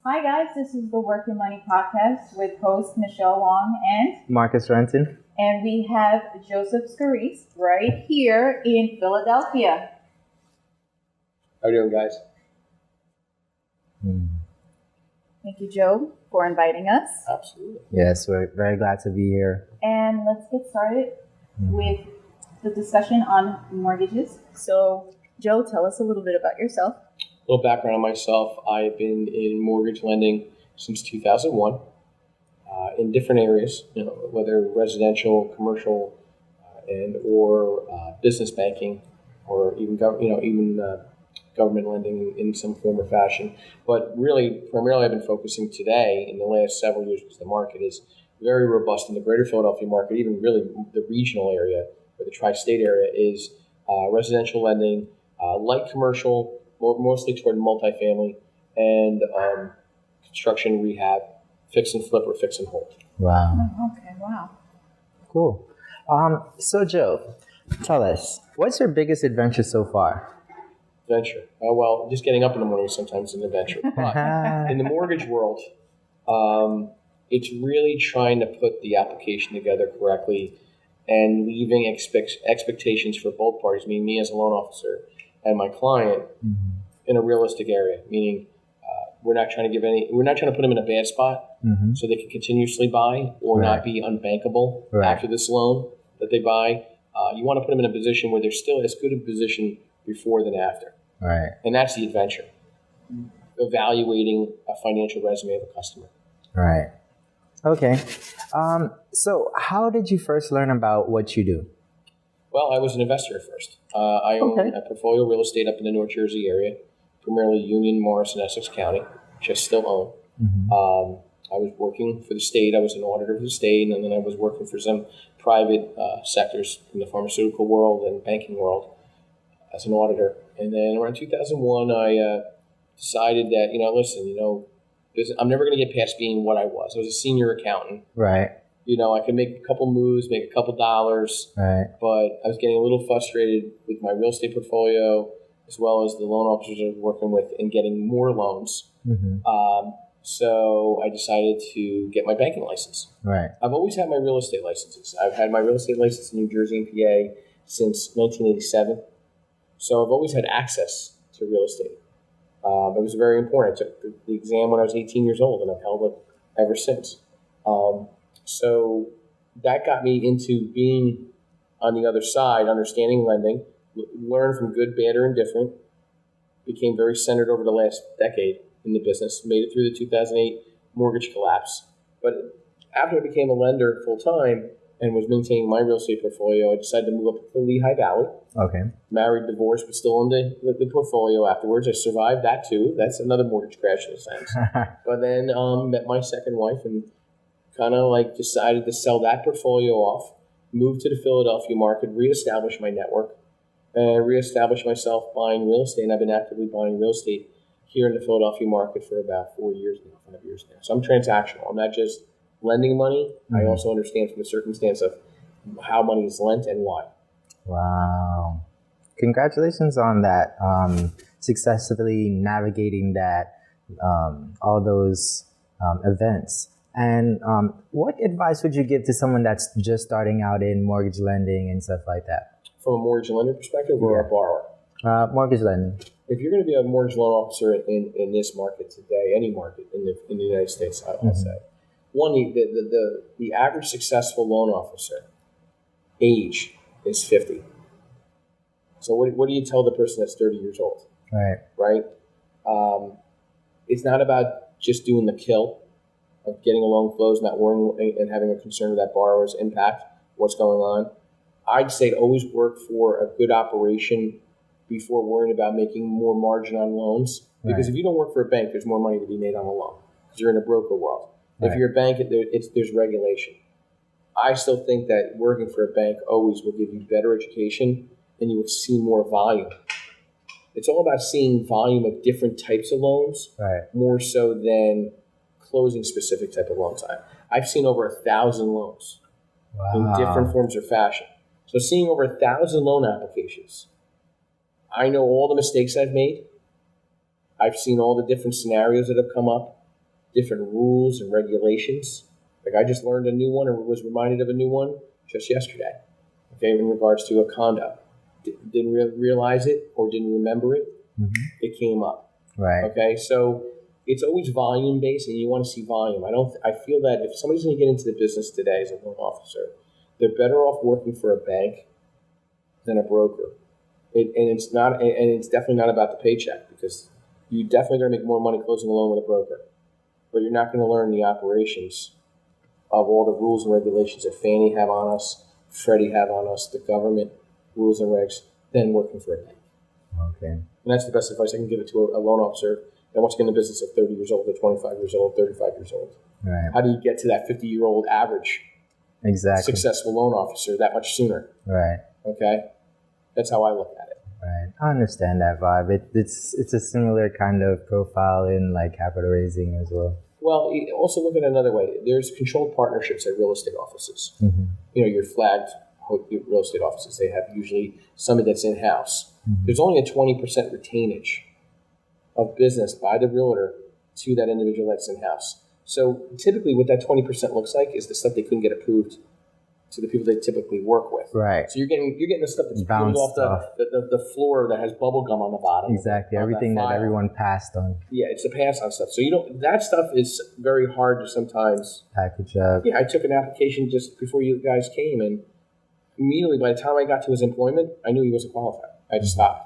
Hi, guys. This is the Work and Money podcast with host Michelle Wong Marcus Renton. and we have Joseph Scorese right here in Philadelphia. How you doing, guys? Thank you, Joe, for inviting us. Absolutely. Yes, we're very glad to be here. And let's get started with the discussion on mortgages. So, Joe, tell us a little bit about yourself. A little background on myself. I've been in mortgage lending since 2001 in different areas, whether residential, commercial, and/or business banking, or even government lending in some form or fashion. But really, primarily, I've been focusing today in the last several years because the market is very robust in the greater Philadelphia market, even really the regional area or the tri-state area is residential lending, light commercial, mostly toward multifamily, and construction, rehab, fix and flip or fix and hold. Wow. Oh, okay, wow. Cool. So, Joe, tell us, what's your biggest adventure so far? Venture. Well, just getting up in the morning sometimes is an adventure. But in the mortgage world, it's really trying to put the application together correctly and leaving expectations for both parties, meaning me as a loan officer and my client, in a realistic area. Meaning, we're not trying to put them in a bad spot so they can continuously buy or not be unbankable after this loan that they buy. You want to put them in a position where they're still as good a position before than after. Right. And that's the adventure. Evaluating a financial resume of a customer. Right. Okay. So how did you first learn about what you do? Well, I was an investor at first. I own a portfolio of real estate up in the North Jersey area, primarily Union, Morris, and Essex County, which I still own. I was working for the state. I was an auditor for the state, and then I was working for some private sectors in the pharmaceutical world and banking world as an auditor. And then around 2001, I decided that, I'm never going to get past being what I was. I was a senior accountant. Right. I could make a couple moves, make a couple dollars, Right. but I was getting a little frustrated with my real estate portfolio as well as the loan officers I was working with and getting more loans. So I decided to get my banking license. Right. I've always had my real estate licenses. I've had my real estate license in New Jersey and PA since 1987. So I've always had access to real estate. It was very important. I took the exam when I was 18 years old, and I've held it ever since. So that got me into being on the other side, understanding lending, learned from good, bad, or indifferent, became very centered over the last decade in the business, made it through the 2008 mortgage collapse. But after I became a lender full-time and was maintaining my real estate portfolio, I decided to move up to the Lehigh Valley. Okay. Married, divorced, but still in the portfolio afterwards. I survived that too. That's another mortgage crash in a sense. But then met my second wife and kind of decided to sell that portfolio off, moved to the Philadelphia market, reestablish my network, and reestablish myself buying real estate. And I've been actively buying real estate here in the Philadelphia market for about 5 years now. So I'm transactional. I'm not just lending money. I also understand from the circumstance of how money is lent and why. Wow. Congratulations on that. Successfully navigating that, all those events. And what advice would you give to someone that's just starting out in mortgage lending and stuff like that? From a mortgage lender perspective or a borrower? Mortgage lending. If you're going to be a mortgage loan officer in this market today, any market in the United States, I'll say, one, the average successful loan officer age is 50. So what do you tell the person that's 30 years old? Right? It's not about just doing the kill of getting a loan closed, not worrying and having a concern with that borrower's impact, what's going on. I'd say always work for a good operation before worrying about making more margin on loans. Because if you don't work for a bank, there's more money to be made on a loan because you're in a broker world. If you're a bank, there's regulation. I still think that working for a bank always will give you better education and you will see more volume. It's all about seeing volume of different types of loans, more so than closing specific type of loans. I've seen over 1,000 loans in different forms or fashion. So seeing over 1,000 loan applications, I know all the mistakes I've made. I've seen all the different scenarios that have come up. different rules and regulations. Like I just learned a new one or was reminded of a new one just yesterday. Okay, in regards to a condo. Didn't realize it or didn't remember it. It came up. Right. Okay, so it's always volume based, and you want to see volume. I feel that if somebody's going to get into the business today as a loan officer, they're better off working for a bank than a broker. It's definitely not about the paycheck, because you're definitely going to make more money closing a loan with a broker, but you're not going to learn the operations of all the rules and regulations that Fannie have on us, Freddie have on us, the government rules and regs, than working for a bank. Okay. And that's the best advice I can give it to a loan officer that wants to get in the business at 30 years old, or 25 years old, 35 years old. Right. How do you get to that 50-year-old average successful loan officer that much sooner? Right. Okay? That's how I look at it. Right. I understand that vibe. It's a similar kind of profile in like capital raising as well. Well, also look at it another way. There's controlled partnerships at real estate offices. Your flagged real estate offices. They have usually somebody that's in-house. There's only a 20% retainage of business by the realtor to that individual that's in-house. So typically what that 20% looks like is the stuff they couldn't get approved to the people they typically work with. Right. So you're getting the stuff that's bounced off the floor that has bubble gum on the bottom. Exactly. Everything that everyone passed on. Yeah, it's the pass on stuff. So that stuff is very hard to sometimes package up. Yeah, I took an application just before you guys came, and immediately by the time I got to his employment, I knew he wasn't qualified. I just stopped.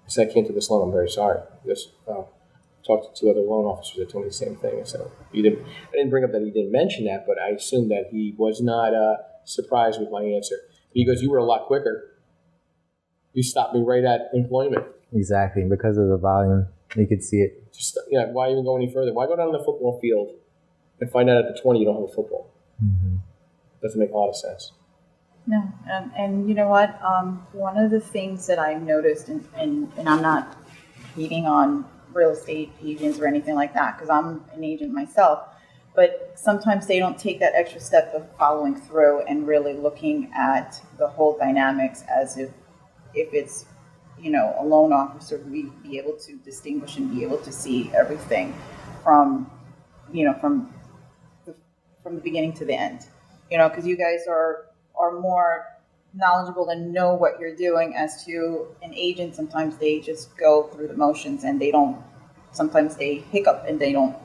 I said, I can't do this loan. I'm very sorry. Just talked to two other loan officers that told me the same thing. So I didn't bring up that he didn't mention that, but I assumed that he was not surprised with my answer. He goes, you were a lot quicker. You stopped me right at employment. Exactly. Because of the volume, you could see it. Just why even go any further? Why go down to the football field and find out at the 20 you don't have a football? Doesn't make a lot of sense. No, and you know what? One of the things that I've noticed, and I'm not hating on real estate agents or anything like that, because I'm an agent myself, but sometimes they don't take that extra step of following through and really looking at the whole dynamics as if it's, a loan officer, we be able to distinguish and be able to see everything from the beginning to the end, because you guys are more knowledgeable and know what you're doing. As to an agent, sometimes they just go through the motions and sometimes they hiccup and they don't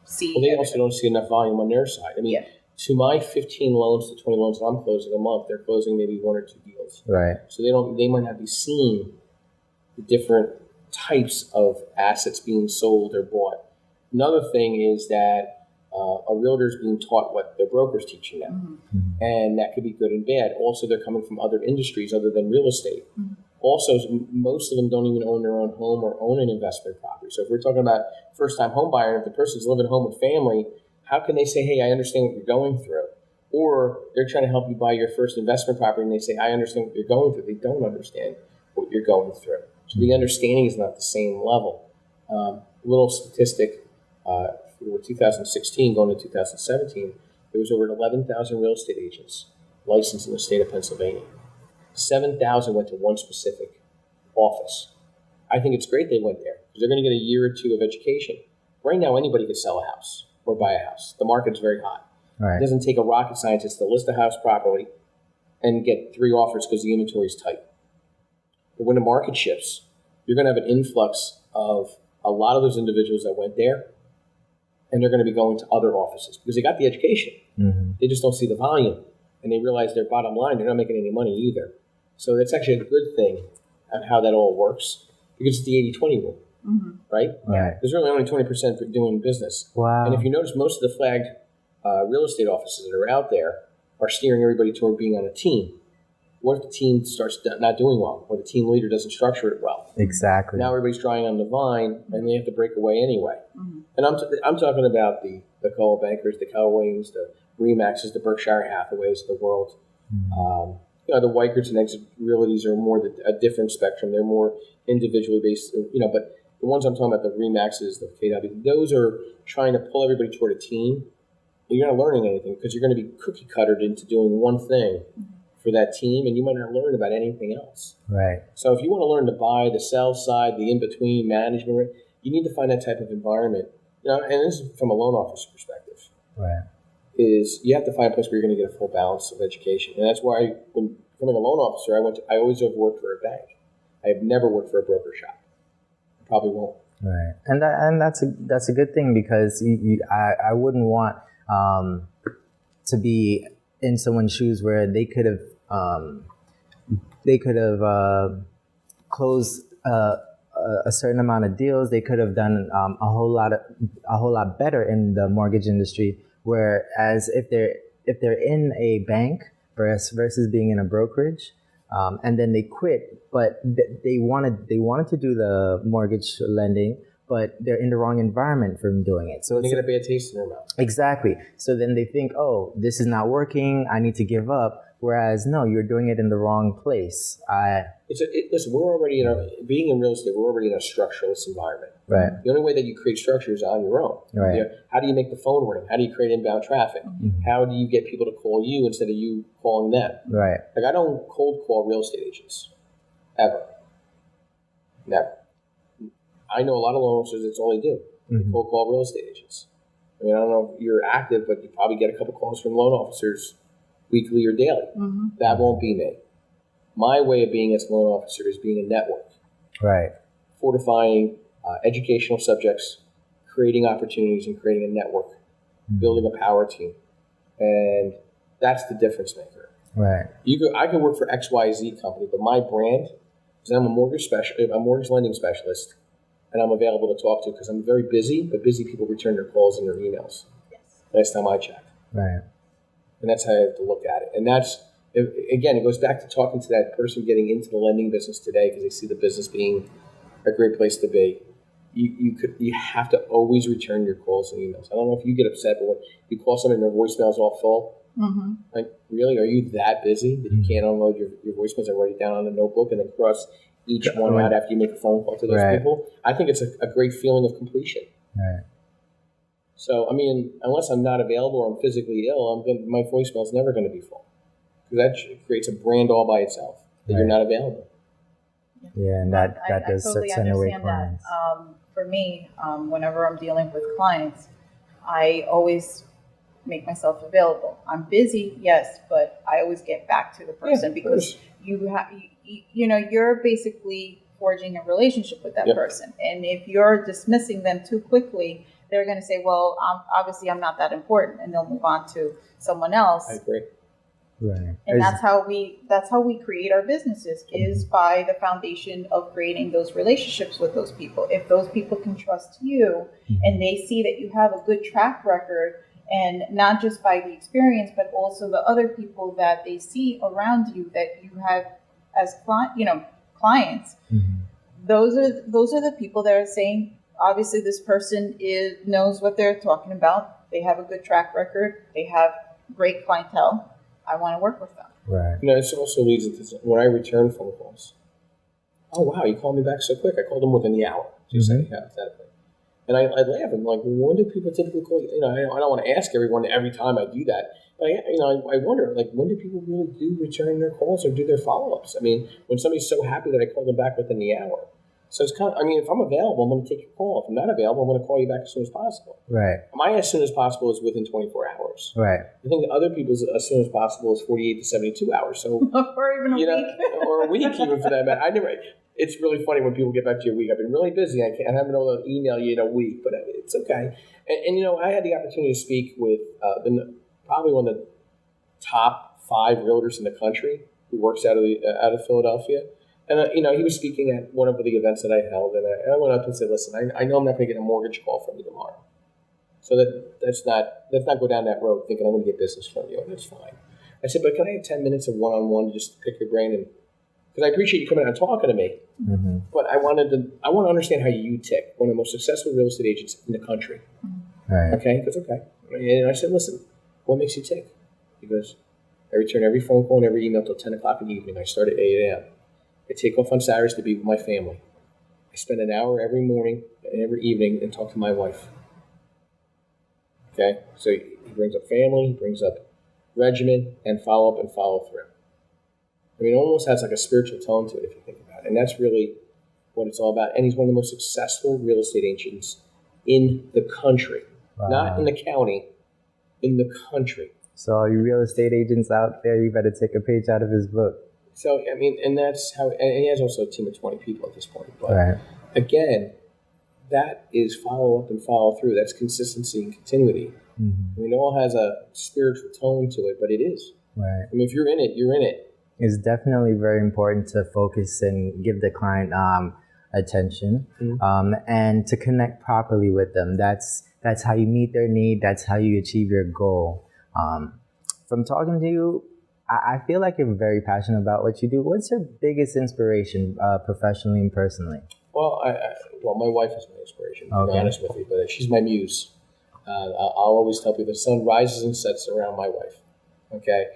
see. Well, they also don't see enough volume on their side. I mean, to my 15 loans to 20 loans that I'm closing a month, they're closing maybe one or two deals. Right. So they might not be seeing the different types of assets being sold or bought. Another thing is that a realtor is being taught what their broker's teaching them. And that could be good and bad. Also, they're coming from other industries other than real estate. Also, most of them don't even own their own home or own an investment property. So if we're talking about first-time home buyer, if the person's living at home with family, how can they say, hey, I understand what you're going through? Or they're trying to help you buy your first investment property and they say, I understand what you're going through. They don't understand what you're going through. So the understanding is not the same level. Little statistic, for 2016 going to 2017, there was over 11,000 real estate agents licensed in the state of Pennsylvania. 7,000 went to one specific office. I think it's great they went there because they're going to get a year or two of education. Right now, anybody could sell a house or buy a house. The market's very hot. Right. It doesn't take a rocket scientist to list a house properly and get 3 offers because the inventory is tight. But when the market shifts, you're going to have an influx of a lot of those individuals that went there, and they're going to be going to other offices because they got the education. They just don't see the volume, and they realize their bottom line, they're not making any money either. So that's actually a good thing on how that all works because it's the 80-20 rule, right? There's really only 20% doing business. Wow. And if you notice, most of the flagged real estate offices that are out there are steering everybody toward being on a team. What if the team starts not doing well, or the team leader doesn't structure it well? Exactly. Now everybody's drawing on the vine, and they have to break away anyway. And I'm talking about the Coldwell Bankers, the Keller Williams, the Remaxes, the Berkshire Hathaways of the world. The Weicherts and Exit Realties are more a different spectrum. They're more individually based, but the ones I'm talking about, the Remaxes, the KW, those are trying to pull everybody toward a team. You're not learning anything because you're going to be cookie cuttered into doing one thing for that team, and you might not learn about anything else. Right. So if you want to learn to buy, the sell side, the in-between, management, you need to find that type of environment and this is from a loan officer perspective, Right. is you have to find a place where you're going to get a full balance of education. And that's why when becoming a loan officer, I always have worked for a bank. I have never worked for a broker shop. I probably won't. Right. And that's a good thing, because I wouldn't want to be in someone's shoes where they could have closed a certain amount of deals. They could have done a whole lot better in the mortgage industry. Whereas if they're in a bank versus being in a brokerage, and then they quit, but they wanted to do the mortgage lending, but they're in the wrong environment from doing it. So they get a bad taste in their mouth. Exactly. So then they think, oh, this is not working, I need to give up. Whereas, no, you're doing it in the wrong place. Listen, we're already being in real estate, we're already in a structureless environment. Right. The only way that you create structure is on your own. Right. How do you make the phone ring? How do you create inbound traffic? Mm-hmm. How do you get people to call you instead of you calling them? Right. Like, I don't cold call real estate agents. Ever. Never. I know a lot of loan officers, that's all they do. They cold call real estate agents. I mean, I don't know if you're active, but you probably get a couple calls from loan officers weekly or daily. Mm-hmm. That won't be me. My way of being as a loan officer is being a network. Right. Fortifying educational subjects, creating opportunities, and creating a network, building a power team. And that's the difference maker. Right. I could work for XYZ company, but my brand is I'm a mortgage lending specialist, and I'm available to talk to because I'm very busy, but busy people return their calls and their emails. Yes. Last time I checked. Right. And that's how I have to look at it. And it goes back to talking to that person getting into the lending business today because they see the business being a great place to be. You have to always return your calls and emails. I don't know if you get upset, but when you call somebody and their voicemail's all full, like, really, are you that busy that you can't unload your voicemails and write it down on a notebook and then cross each one out after you make a phone call to those people? I think it's a great feeling of completion. Right. So, I mean, unless I'm not available or I'm physically ill, my voicemail's never going to be full. Because that creates a brand all by itself that you're not available. Yeah, and that does totally send away understand clients. that. For me, whenever I'm dealing with clients, I always make myself available. I'm busy, yes, but I always get back to the person because you're basically forging a relationship with that person. And if you're dismissing them too quickly, they're going to say, well, obviously I'm not that important, and they'll move on to someone else. I agree. Right. And that's how we create our businesses, is by the foundation of creating those relationships with those people. If those people can trust you and they see that you have a good track record, and not just by the experience, but also the other people that they see around you that you have as clients, those are the people that are saying, obviously this person knows what they're talking about. They have a good track record. They have great clientele. I want to work with them. Right. This also leads into when I return phone calls. Oh, wow, you called me back so quick. I called them within the hour. Just say, hypothetically. And I laugh. I'm like, when do people typically call you? I don't want to ask everyone every time I do that. But I wonder, like, when do people really do return their calls or do their follow-ups? I mean, when somebody's so happy that I called them back within the hour. So it's kind of, if I'm available, I'm going to take your call. If I'm not available, I'm going to call you back as soon as possible. Right. My as soon as possible is within 24 hours. Right. I think other people's as soon as possible is 48 to 72 hours. So, or even a week. Or a week even for that matter. It's really funny when people get back to your week. I've been really busy. I haven't been able to email you in a week, but it's okay. And I had the opportunity to speak with probably one of the top 5 realtors in the country who works out of Philadelphia. And, he was speaking at one of the events that I held, and I went up and said, listen, I know I'm not going to get a mortgage call from you tomorrow. So let's not go down that road thinking I'm going to get business from you, and that's fine. I said, but can I have 10 minutes of one-on-one to just pick your brain? Because I appreciate you coming out and talking to me, but I want to understand how you tick, one of the most successful real estate agents in the country. Right. Okay? He goes, okay. And I said, listen, what makes you tick? He goes, I return every phone call and every email till 10 o'clock in the evening. I start at 8 a.m. I take off on Saturdays to be with my family. I spend an hour every morning and every evening and talk to my wife. Okay? So he brings up family, he brings up regimen, and follow-up and follow-through. It almost has like a spiritual tone to it if you think about it. And that's really what it's all about. And he's one of the most successful real estate agents in the country, Wow. not in the county, in the country. So all you real estate agents out there, you better take a page out of his book. So, I mean, and that's how, and he has also a team of 20 people at this point. But Right. again, that is follow up and follow through. That's consistency and continuity. Mm-hmm. I mean, it all has a spiritual tone to it, but it is. Right. I mean, if you're in it, you're in it. It's definitely very important to focus and give the client attention, and to connect properly with them. That's how you meet their need. That's how you achieve your goal. From talking to you, I feel like you're very passionate about what you do. What's your biggest inspiration, professionally and personally? Well, well, my wife is my inspiration, to be Okay. honest with you, but she's my muse. I'll always tell people the sun rises and sets around my wife. Okay?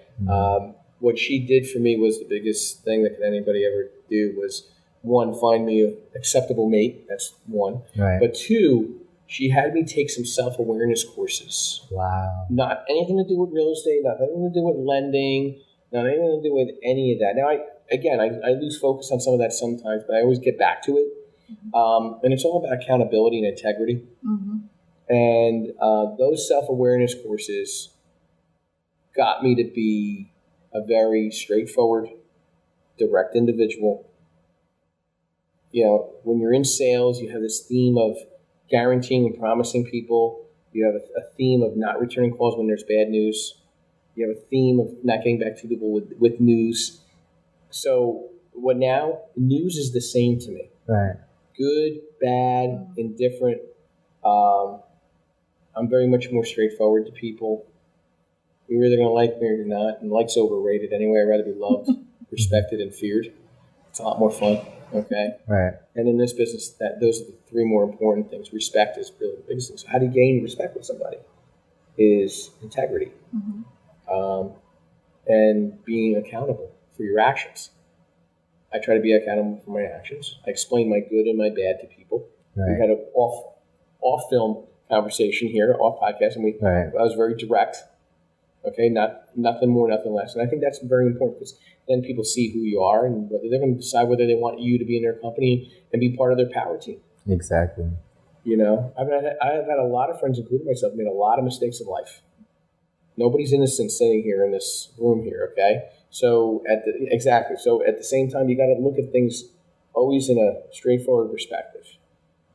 What she did for me was the biggest thing that could anybody ever do was, one, find me an acceptable mate. That's one. Right. But two, she had me take some self-awareness courses. Wow. Not anything to do with real estate, not anything to do with lending, not anything to do with any of that. Now, I lose focus on some of that sometimes, but I always get back to it. And it's all about accountability and integrity. Mm-hmm. And those self-awareness courses got me to be a very straightforward, direct individual. You know, when you're in sales, you have this theme of guaranteeing and promising people. You have a theme of not returning calls when there's bad news. You have a theme of not getting back to people with news. So what now? News is the same to me. Right. Good, bad, indifferent. I'm very much more straightforward to people. You're either going to like me or you're not. And like's overrated anyway. I'd rather be loved, respected, and feared. It's a lot more fun. Okay? Right. And in this business, those are the three more important things. Respect is really the biggest thing. So how do you gain respect with somebody? Is integrity. And being accountable for your actions. I try to be accountable for my actions. I explain my good and my bad to people. Right. We had an off film conversation here, off podcast, and I was very direct. Okay, nothing more, nothing less. And I think that's very important because then people see who you are and whether they're going to decide whether they want you to be in their company and be part of their power team. Exactly. You know, I've had a lot of friends, including myself, made a lot of mistakes in life. Nobody's innocent sitting here in this room here. Okay, so at the same time, you got to look at things always in a straightforward perspective,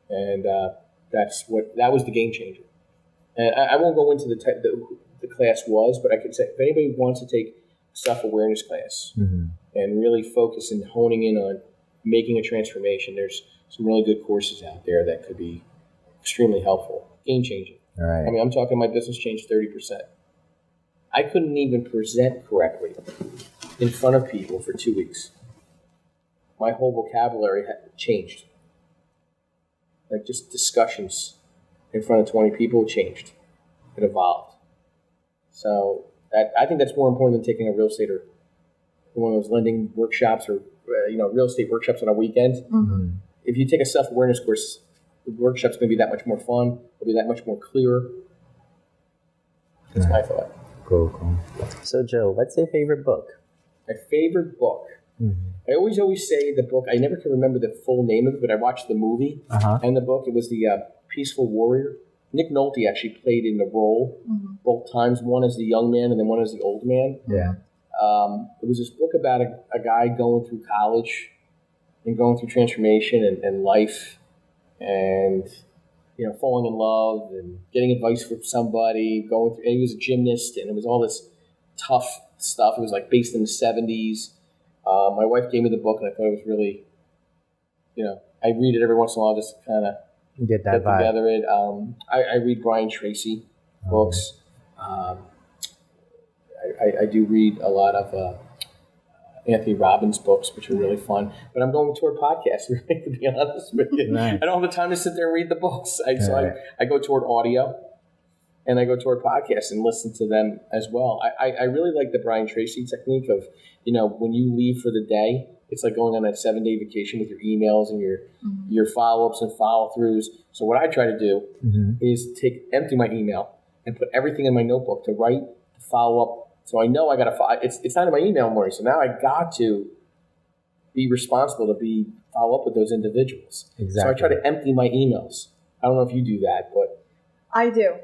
and that was the game changer. And I won't go into the class was, but I could say if anybody wants to take a self-awareness class and really focus and honing in on making a transformation, there's some really good courses out there that could be extremely helpful, game-changing. Right. I mean, I'm talking my business changed 30%. I couldn't even present correctly in front of people for 2 weeks. My whole vocabulary had changed. Like just discussions in front of 20 people changed. It evolved. So I think that's more important than taking a real estate or one of those lending workshops or real estate workshops on a weekend. If you take a self-awareness course, the workshop's going to be that much more fun. It'll be that much more clear. That's my thought. Cool. So, Joe, what's your favorite book? My favorite book. I always say the book. I never can remember the full name of it, but I watched the movie and the book. It was the Peaceful Warrior. Nick Nolte actually played in the role both times. One as the young man and then one as the old man. Yeah. It was this book about a guy going through college and going through transformation and life and falling in love and getting advice from somebody, and he was a gymnast and it was all this tough stuff. It was like based in the 70s. My wife gave me the book and I thought it was really, I read it every once in a while just to kind of get that vibe. Together it. I read Brian Tracy books. I do read a lot of Anthony Robbins books, which are really fun. But I'm going toward podcasts, really, to be honest with you. Nice. I don't have the time to sit there and read the books. So I go toward audio, and I go toward podcasts and listen to them as well. I really like the Brian Tracy technique of, when you leave for the day, it's like going on that 7-day vacation with your emails and your follow-ups and follow-throughs. So what I try to do is empty my email and put everything in my notebook to write, to follow up. So I know I got to it's not in my email anymore. So now I got to be responsible to follow up with those individuals. Exactly. So I try to empty my emails. I don't know if you do that, but I do.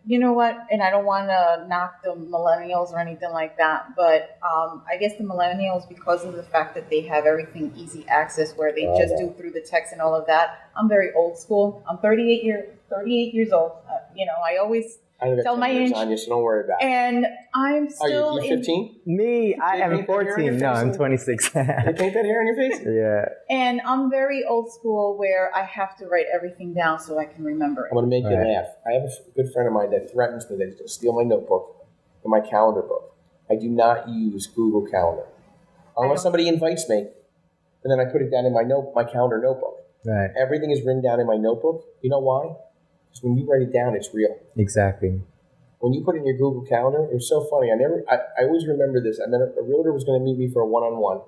You know what? And I don't want to knock the millennials or anything like that, but I guess the millennials, because of the fact that they have everything easy access, where they just do through the text and all of that. I'm very old school. I'm 38 years old. I always I got tell 10 my years age, on you, so don't worry about it. and I'm still Are you 15? Me, I You am paint that hair on your 14. No, face? I'm 26. You paint that hair on your face? Yeah. and I'm very old school, where I have to write everything down so I can remember it. I'm going to make you laugh. I have a good friend of mine that threatens me that he's going to steal my notebook and my calendar book. I do not use Google Calendar unless somebody invites me, and then I put it down in my calendar notebook. Right. Everything is written down in my notebook. You know why? Because when you write it down, it's real. Exactly. When you put it in your Google Calendar, it was so funny. I always remember this. I met a realtor was going to meet me for a one-on-one.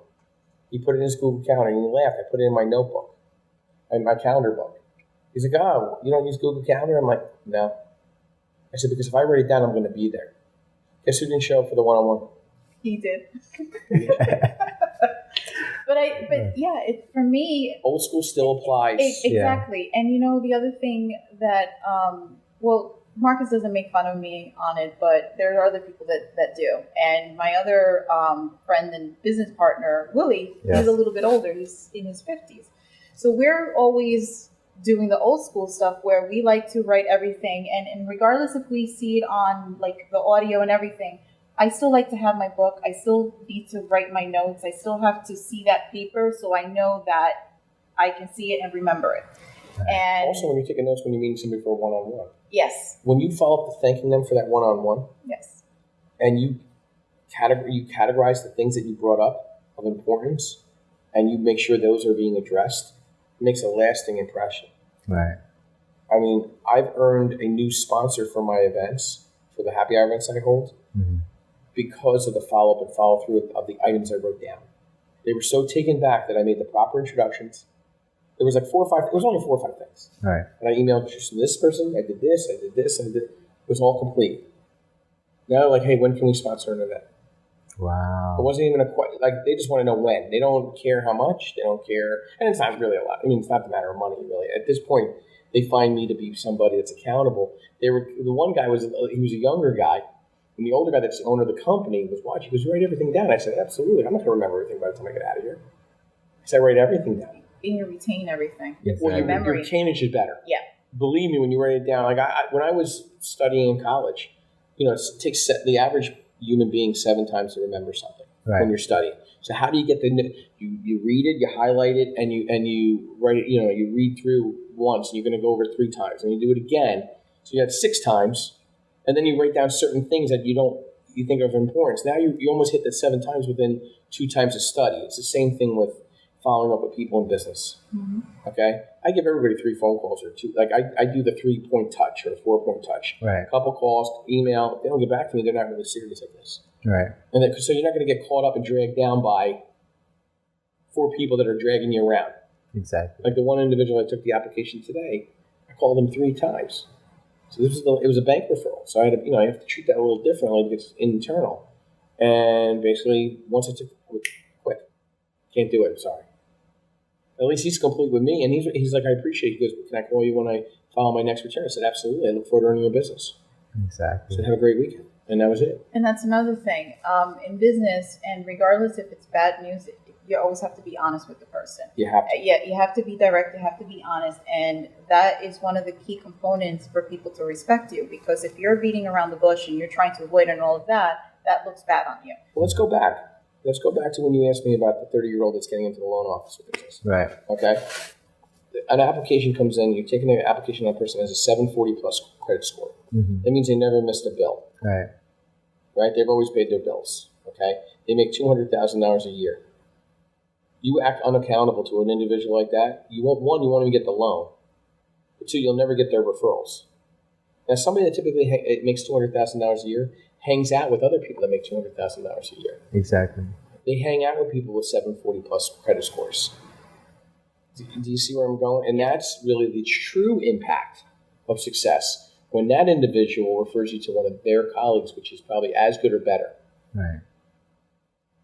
He put it in his Google Calendar and he laughed. I put it in my notebook, in my calendar book. He's like, "Oh, you don't use Google Calendar?" I'm like, "No." I said, "Because if I write it down, I'm going to be there." Guess who didn't show up for the one-on-one? He did. But yeah, for me, Old school still applies. Exactly. And the other thing that, Marcus doesn't make fun of me on it, but there are other people that do. And my other friend and business partner, Willie, he's a little bit older. He's in his 50s. So we're always doing the old school stuff where we like to write everything. And regardless if we see it on like the audio and everything, I still like to have my book. I still need to write my notes. I still have to see that paper so I know that I can see it and remember it. And also, when you're taking notes when you're meeting somebody for a one-on-one, yes, when you follow up to thanking them for that one-on-one, yes, and you categorize the things that you brought up of importance, and you make sure those are being addressed, it makes a lasting impression. Right. I mean, I've earned a new sponsor for my events, for the happy hour events I hold, because of the follow-up and follow-through of the items I wrote down. They were so taken back that I made the proper introductions. There was like 4 or 5, it was only 4 or 5 things. Right. And I emailed just this person, I did this, I did this, it was all complete. Now, like, hey, when can we sponsor an event? Wow. It wasn't even they just want to know when. They don't care how much, they don't care, and it's not really a lot. I mean, it's not the matter of money, really. At this point, they find me to be somebody that's accountable. The one guy he was a younger guy, and the older guy that's the owner of the company was watching. He goes, "You write everything down." I said, "Absolutely. I'm not going to remember everything by the time I get out of here." I said, "I write everything down." and you retain everything. Well, your memory. retainage is better. Yeah. Believe me, when you write it down, like when I was studying in college, it takes the average human being 7 times to remember something when you're studying. So how do you get you read it, you highlight it, and you write it. You read through once, and you're going to go over it 3 times, and you do it again. So you have 6 times, and then you write down certain things that you think of importance. Now you almost hit that 7 times within 2 times of study. It's the same thing with following up with people in business. Okay, I give everybody 3 phone calls or 2. Like I do the 3-point touch or the 4-point touch. Right. A couple calls, email. If they don't get back to me, they're not really serious at this. Right. And so you're not going to get caught up and dragged down by 4 people that are dragging you around. Exactly. Like the one individual I took the application today, I called him 3 times. So it was a bank referral. So I had to, I have to treat that a little differently because it's internal. And basically, once I took it, quit. Can't do it. I'm sorry. At least he's complete with me, and he's like, I appreciate it. He goes, can I call you when I file my next return? I said, absolutely. I look forward to earning your business. Exactly. I said, have a great weekend. And that was it. And that's another thing. In business, and regardless if it's bad news, you always have to be honest with the person. You have to. Yeah, you have to be direct. You have to be honest. And that is one of the key components for people to respect you. Because if you're beating around the bush and you're trying to avoid and all of that, that looks bad on you. Well, let's go back. Let's go back to when you asked me about the 30-year-old that's getting into the loan officer business. Right. Okay. An application comes in. You're taking an application on a person that has a 740 plus credit score. That means they never missed a bill. Right. Right? They've always paid their bills. Okay. They make $200,000 a year. You act unaccountable to an individual like that. You won't even get the loan. But 2, you'll never get their referrals. Now, somebody that typically makes $200,000 a year hangs out with other people that make $200,000 a year. Exactly. They hang out with people with 740 plus credit scores. Do you see where I'm going? And that's really the true impact of success. When that individual refers you to one of their colleagues, which is probably as good or better. Right.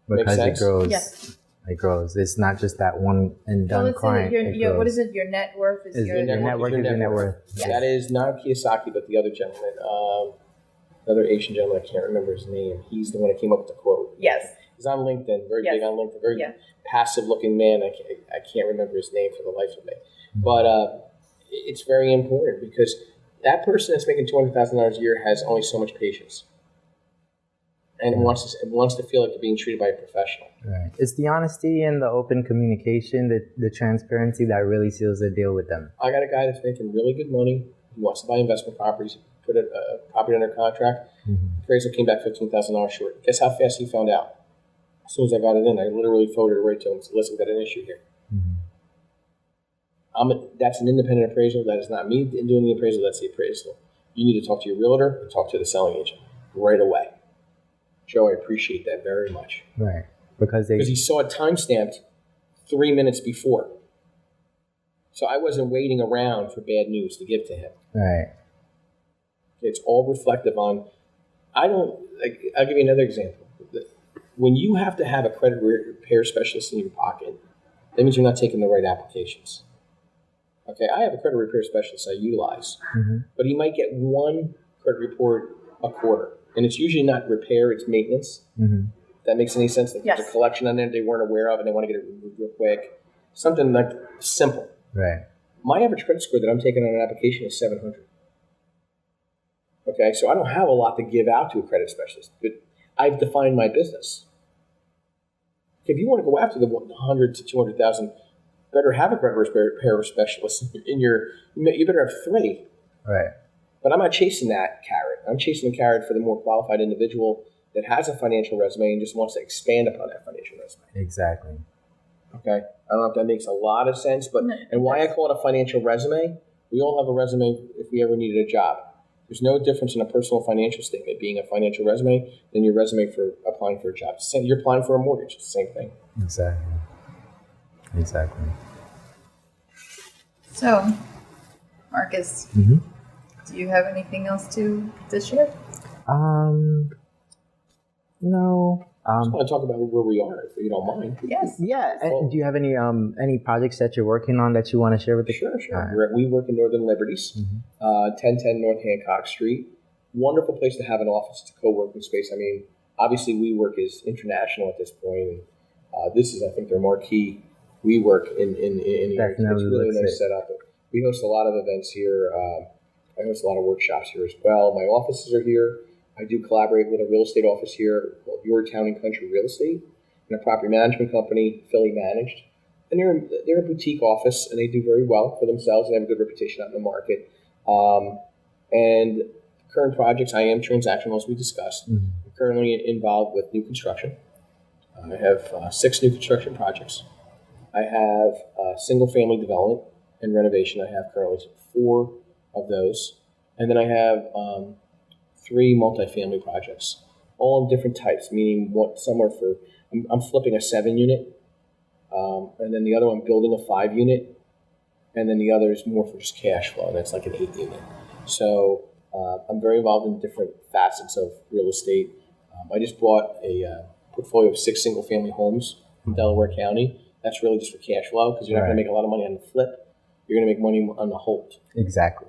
Makes Because it sense? grows Yes. It grows. It's not just that one and done client. What is it? Your net worth is your network is your net worth. Yes. That is not Kiyosaki, but the other gentleman, another Asian gentleman. I can't remember his name. He's the one that came up with the quote. Yes. He's on LinkedIn, very Yes. big on LinkedIn, very passive-looking man. I can't remember his name for the life of me. But it's very important because that person that's making $200,000 a year has only so much patience and wants to feel like they're being treated by a professional. Right. It's the honesty and the open communication, the transparency that really seals the deal with them. I got a guy that's making really good money. He wants to buy investment properties, put a property under contract. Appraisal came back $15,000 short. Guess how fast he found out? As soon as I got it in, I literally forwarded it right to him and said, listen, we've got an issue here. That's an independent appraisal. That is not me doing the appraisal. That's the appraisal. You need to talk to your realtor and talk to the selling agent right away. Joe, I appreciate that very much. Right. Because he saw it timestamped 3 minutes before. So I wasn't waiting around for bad news to give to him. Right. It's all reflective on, I'll give you another example. When you have to have a credit repair specialist in your pocket, that means you're not taking the right applications. Okay, I have a credit repair specialist I utilize, but he might get one credit report a quarter. And it's usually not repair, it's maintenance. If that makes any sense. Like there's a collection on there they weren't aware of and they want to get it removed real quick. Something like simple. Right. My average credit score that I'm taking on an application is 700. Okay, so I don't have a lot to give out to a credit specialist, but I've defined my business. If you want to go after the 100 to 200,000, better have a credit repair specialist in your. You better have 3. Right. But I'm not chasing that carrot. I'm chasing the carrot for the more qualified individual that has a financial resume and just wants to expand upon that financial resume. Exactly. Okay. I don't know if that makes a lot of sense, but and why I call it a financial resume. We all have a resume if we ever needed a job. There's no difference in a personal financial statement being a financial resume than your resume for applying for a job. You're applying for a mortgage. It's the same thing. Exactly. So, Marcus, do you have anything else to share? No. I just want to talk about where we are, if you don't mind. Yes. Yeah. And do you have any projects that you're working on that you want to share with the Sure. We work in Northern Liberties, 1010 North Hancock Street. Wonderful place to have an office. It's a co-working space. I mean, obviously WeWork is international at this point. And, this is, I think, their marquee WeWork in the area. It's really nice setup. We host a lot of events here. I host a lot of workshops here as well. My offices are here. I do collaborate with a real estate office here called Your Town and Country Real Estate and a property management company, Philly managed. And they're a boutique office, and they do very well for themselves and have a good reputation out in the market. And current projects, I am transactional, as we discussed. I'm currently involved with new construction. I have 6 new construction projects. I have single-family development and renovation. I have currently 4 of those. And then I have 3 multifamily projects, all in different types, meaning I'm flipping a 7-unit, and then the other one building a 5-unit, and then the other is more for just cash flow. That's like an 8-unit. So I'm very involved in different facets of real estate. I just bought a portfolio of 6 single-family homes in Delaware County. That's really just for cash flow because you're not going to make a lot of money on the flip. You're going to make money on the hold. Exactly.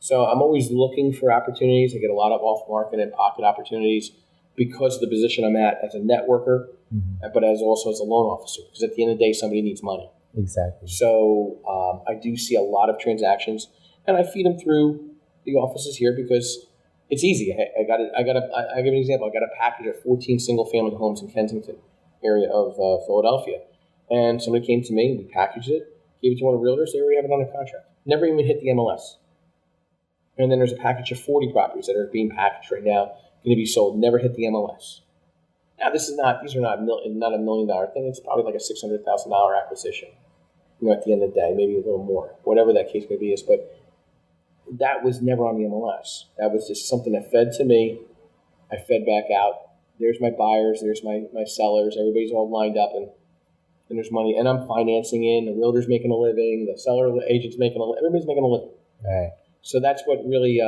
So I'm always looking for opportunities. I get a lot of off-market and pocket opportunities because of the position I'm at as a networker, but also as a loan officer. Because at the end of the day, somebody needs money. Exactly. So I do see a lot of transactions, and I feed them through the offices here because it's easy. I give an example. I got a package of 14 single-family homes in Kensington area of Philadelphia, and somebody came to me. We packaged it. Gave it to one of the realtors, they already have it under contract. Never even hit the MLS. And then there's a package of 40 properties that are being packaged right now, going to be sold, never hit the MLS. Now, these are not a $1 million thing. It's probably like a $600,000 acquisition, at the end of the day, maybe a little more, whatever that case may be. But that was never on the MLS. That was just something that fed to me. I fed back out. There's my buyers, there's my sellers. Everybody's all lined up, and there's money, and I'm financing in. The realtor's making a living. The seller agent's making a living. Everybody's making a living. Right. So that's what really,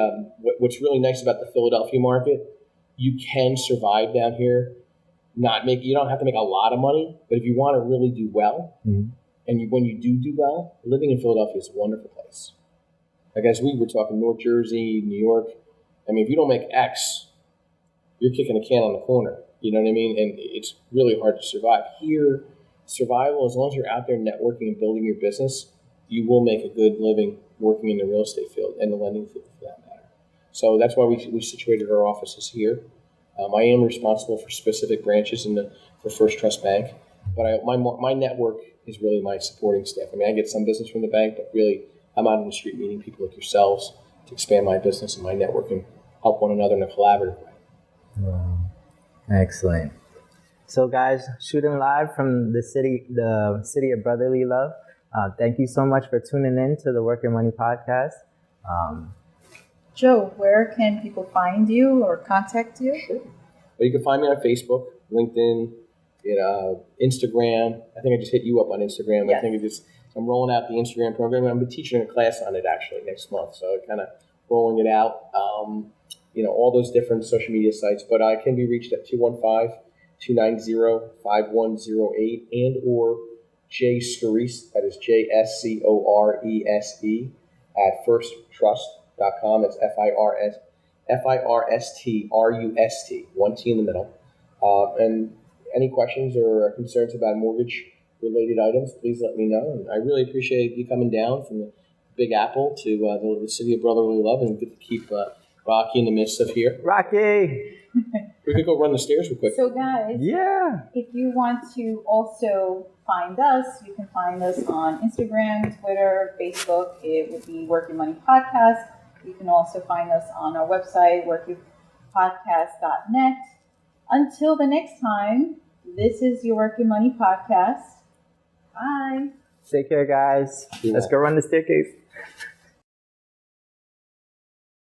what's really nice about the Philadelphia market. You can survive down here you don't have to make a lot of money, but if you want to really do well, and when you do well, living in Philadelphia is a wonderful place. Like as we were talking, North Jersey, New York. I mean, if you don't make X, you're kicking a can on the corner. You know what I mean? And it's really hard to survive. Here, survival, as long as you're out there networking and building your business, you will make a good living working in the real estate field and the lending field for that matter. So that's why we situated our offices here. I am responsible for specific branches for First Trust Bank, but my network is really my supporting staff. I mean, I get some business from the bank, but really I'm out on the street meeting people like yourselves to expand my business and my network and help one another in a collaborative way. Wow. Excellent. So guys, shooting live from the city of brotherly love. Thank you so much for tuning in to the Work Your Money podcast. Joe, where can people find you or contact you? Sure. Well, you can find me on Facebook, LinkedIn, Instagram. I think I just hit you up on Instagram. Yes. I think I'm rolling out the Instagram program. I'm teaching a class on it actually next month, so kind of rolling it out. All those different social media sites. But I can be reached at 215-290-5108 and or J Scorese, that is JSCORESE at firsttrust.com. It's FIRSTRUST, one T in the middle. And any questions or concerns about mortgage-related items, please let me know. And I really appreciate you coming down from the Big Apple to the city of brotherly love, and good to keep Rocky in the midst of here. Rocky! We could go run the stairs real quick. So guys, if you want to also find us, you can find us on Instagram, Twitter, Facebook. It would be Work Your Money Podcast. You can also find us on our website, workyourpodcast.net. Until the next time, this is your Work Your Money Podcast. Bye. Take care, guys. Let's go run the staircase.